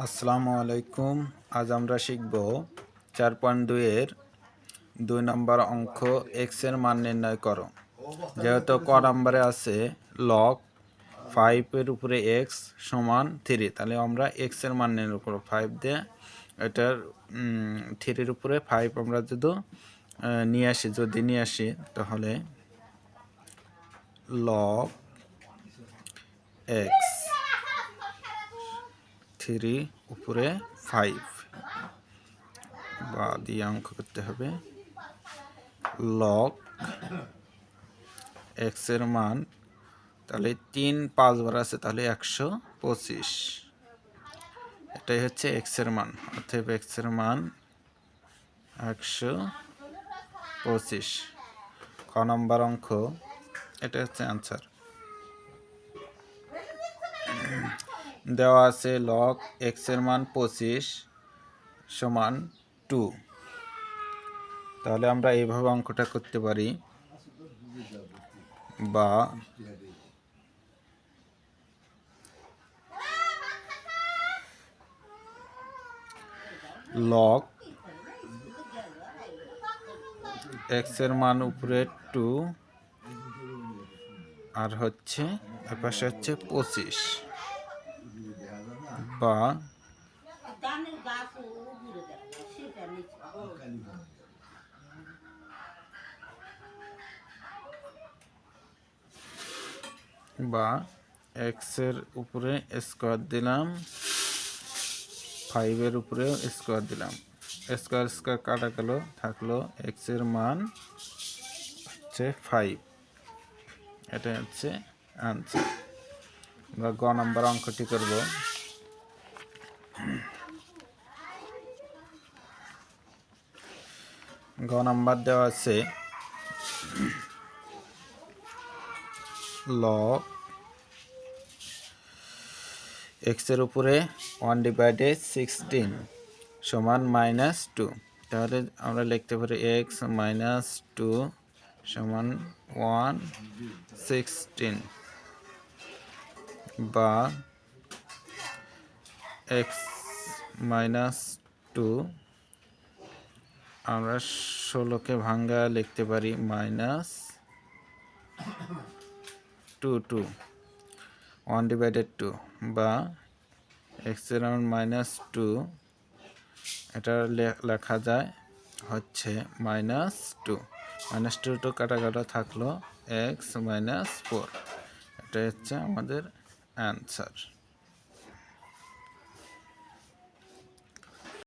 আসসালামু আলাইকুম। আজ আমরা শিখব 4.2 এর 2 নম্বর অঙ্ক x এর মান নির্ণয় করো। যেহেতু ক নম্বরে আছে log 5 এর উপরে x সমান 3, তাহলে আমরা x এর মান নির্ণয় করব 5 দিয়ে। এটার 3 এর উপরে 5 আমরা যদি নিয়ে আসি তাহলে log x 3 উপরে 5 বা দিয়ে অঙ্ক করতে হবে। log x এর মান তাহলে 3 5 বার আছে, তাহলে 125। এটাই হচ্ছে x এর মান। অতএব x এর মান 125। ক নম্বর অঙ্ক, এটা হচ্ছে আনসার। দেওয়া আছে log x এর মান 25 সমান 2। তাহলে আমরা এইভাবে অঙ্কটা করতে পারি, বা log x এর মান উপরে 2 আর হচ্ছে এপাশে হচ্ছে 25, বা x এর উপরে স্কোয়ার দিলাম, 5 এর উপরেও স্কোয়ার দিলাম, স্কোয়ার স্কোয়ার কাটা গেল, থাকলো x এর মান হচ্ছে 5। এটা হচ্ছে আনসার। আমরা গ নম্বর অঙ্কটি করব। গ নাম্বার দেওয়া আছে log x এর উপরে 1/16 সমান -2। তাহলে আমরা লিখতে পারি x - 2 সমান 1/16, বা x - 2 আমরা 16কে ভাঙ্গা লিখতে পারি -2 1/2, বা x এর মান -2, এটা লেখা যায় হচ্ছে -2 -2 কাটা কাটা থাকলো x - 4। এটা হচ্ছে আমাদের অ্যান্সার।